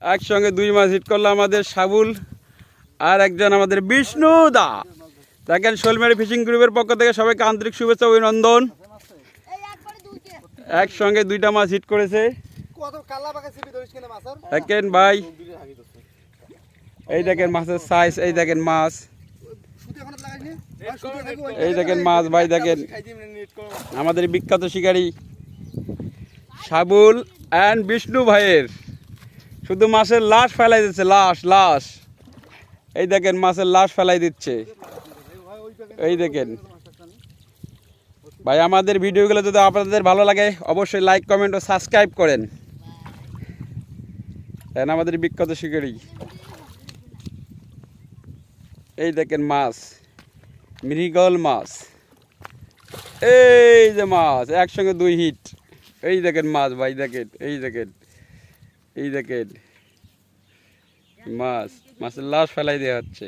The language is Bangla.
একসঙ্গে দুই মাছ হিট করলো আমাদের সাবুল আর একজন আমাদের বিষ্ণু দা। দেখেন শোলমারি ফিশিং গ্রুপের পক্ষ থেকে সবাইকে আন্তরিক শুভেচ্ছা অভিনন্দন। একসঙ্গে দুইটা মাছ হিট করেছে। দেখেন ভাই, এই দেখেন মাছের সাইজ, এই দেখেন মাছ, এই দেখেন মাছ ভাই। দেখেন আমাদের বিখ্যাত শিকারী সাবুল অ্যান্ড বিষ্ণু ভাইয়ের শুধু মাছের লাশ ফেলাই দিচ্ছে, লাশ। এই দেখেন মাছের লাশ ফেলাই দিচ্ছে। এই দেখেন ভাই, আমাদের ভিডিওগুলো যদি আপনাদের ভালো লাগে অবশ্যই লাইক কমেন্ট ও সাবস্ক্রাইব করেন। আমাদের বিখ্যাত শিকারী। এই দেখেন মাছ, মৃগল মাছ, এই যে মাছ একসঙ্গে দুই হিট। এই দেখেন মাছ ভাই, দেখেন এই দেখেন, এই দেখেন মাছ, মাছের লাশ ফেলাই দেওয়া হচ্ছে।